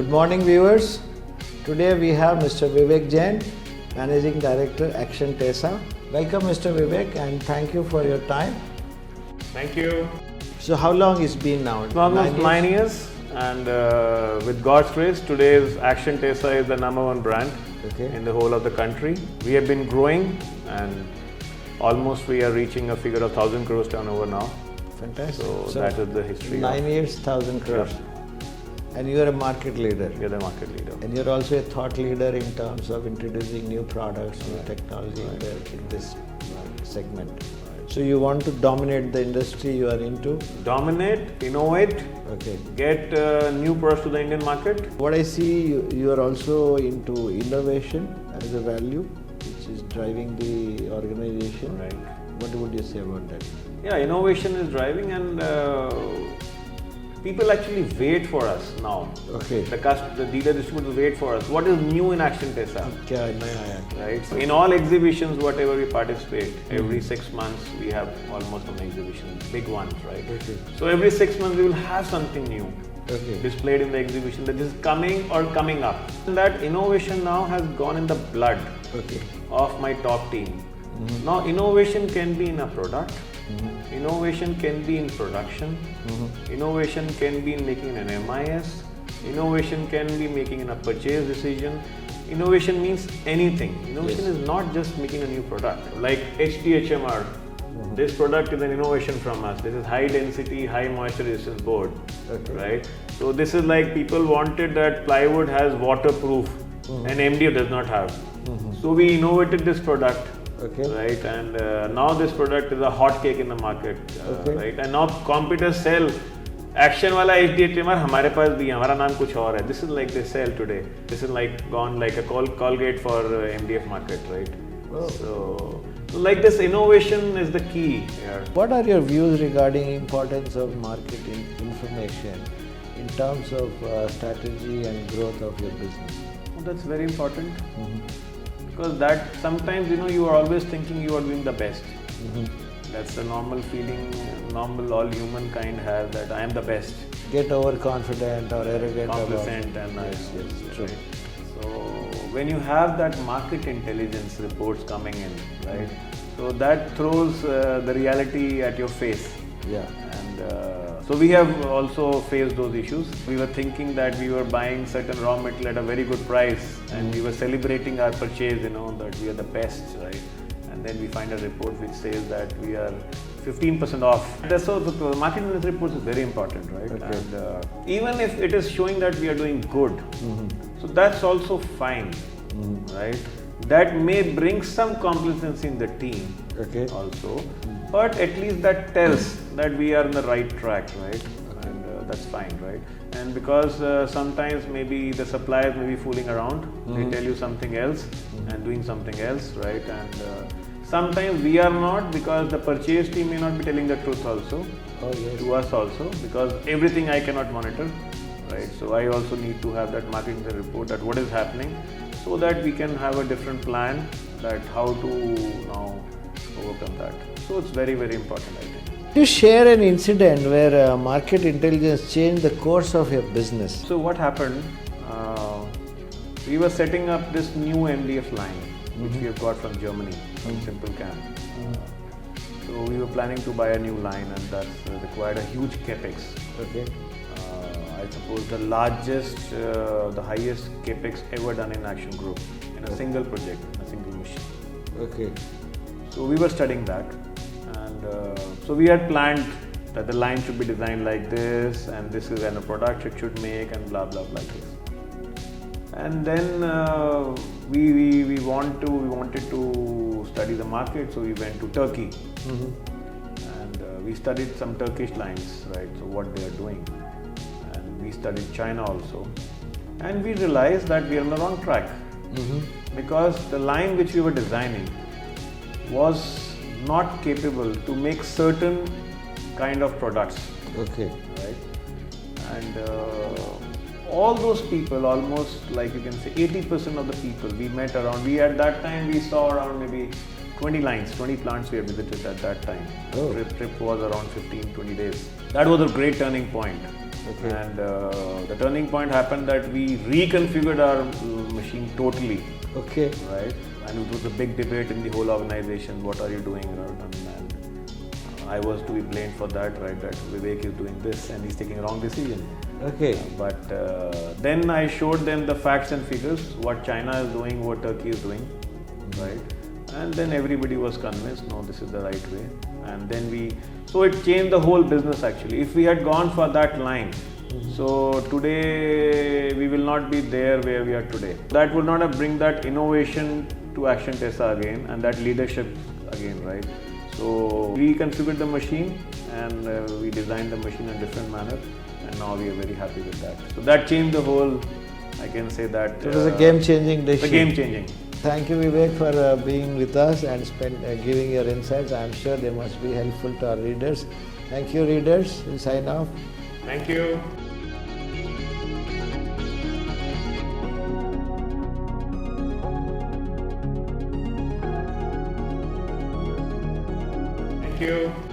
Good morning, viewers. Today we have Mr. Vivek Jain, Managing Director, Action TESA. Welcome, Mr. Vivek, and thank you for your time. Thank you. So, how long it's been now? It's almost 9 years, and with God's grace, today's Action TESA is the #1 brand in the whole of the country. We have been growing, and almost we are reaching a figure of 1,000 crores turnover now. Fantastic. So that is the history. 9 years, 1,000 crores. Yeah. And you are a market leader. We are the market leader. And you're also a thought leader in terms of introducing new products, new technology in this segment. So you want to dominate the industry you are into? Dominate, innovate, get new products to the Indian market. What I see, you are also into innovation as a value, which is driving the organization. Right. What would you say about that? Yeah, innovation is driving, and people actually wait for us now. The dealer distributors wait for us. What is new in Action TESA? Right. So in all exhibitions, whatever we participate, every 6 months we have almost an exhibition, big ones, right? So every 6 months we will have something new displayed in the exhibition that is coming or coming up. And that innovation now has gone in the blood of my top team. Now innovation can be in a product. Innovation can be in production. Innovation can be in making an MIS. Innovation can be making a purchase decision. Innovation means anything. Innovation is not just making a new product. Like HTHMR, this product is an innovation from us. This is high density, high moisture resistance board, right? So this is like people wanted that plywood has waterproof and MDF does not have. So we innovated this product. Right, and now this product is a hot cake in the market, right? And now competitors sell Action wala HDHMR हमारे पास भी है, हमारा नाम कुछ और है. This is like they sell today. This is like gone like a Colgate for MDF market, right? So like this innovation is the key here. What are your views regarding importance of market information in terms of strategy and growth of your business? Well, that's very important. Because that sometimes you are always thinking you are doing the best. That's the normal feeling, normal all humankind have, that I am the best. Get overconfident or arrogant. Complacent and nice. Yes, true. Right. So when you have that market intelligence reports coming in, right? So that throws the reality at your face. And so we have also faced those issues. We were thinking that we were buying certain raw material at a very good price, and we were celebrating our purchase, that we are the best, right? And then we find a report which says that we are 15% off. So the market intelligence report is very important, right? And even if it is showing that we are doing good, so that's also fine, right? That may bring some complacency in the team also, but at least that tells that we are on the right track, right? And that's fine, right? And because sometimes maybe the suppliers may be fooling around, they tell you something else and doing something else, right? And sometimes we are not, because the purchase team may not be telling the truth also to us also, because everything I cannot monitor, right? So I also need to have that marketing report that what is happening, so that we can have a different plan that how to now overcome that. So it's very, very important, I think. You share an incident where market intelligence changed the course of your business. So what happened, we were setting up this new MDF line, which we have got from Germany, from Simple Can. So we were planning to buy a new line, and that's required a huge capex. I suppose the largest, the highest capex ever done in Action Group in a single project, a single machine. So we were studying that, and so we had planned that the line should be designed like this, and this is kind of product it should make, and blah blah blah like this. And then we wanted to study the market, so we went to Turkey, and we studied some Turkish lines, right? So what they are doing. We studied China also, and we realized that we are on the wrong track, because the line which we were designing was not capable to make certain kind of products, right? And all those people, almost like you can say 80% of the people we met around, at that time we saw around maybe 20 lines, 20 plants we had visited at that time. Trip was around 15-20 days. That was a great turning point. Okay. And the turning point happened that we reconfigured our machine totally. Okay. Right, and it was a big debate in the whole organization. What are you doing? And I was to be blamed for that, right? That Vivek is doing this and he's taking a wrong decision. Okay. But then I showed them the facts and figures, what China is doing, what Turkey is doing, right? And then everybody was convinced, no, this is the right way. And then so it changed the whole business actually. If we had gone for that line, so today we will not be there where we are today. That would not have bring that innovation to Action TESA again and that leadership again, right? So we reconfigured the machine and we designed the machine in a different manner, and now we are very happy with that. So that changed the whole, I can say that. It was a game-changing decision. Game changing. Thank you, Vivek, for being with us and giving your insights. I am sure they must be helpful to our readers. Thank you, readers. We'll sign off. Thank you. Thank you.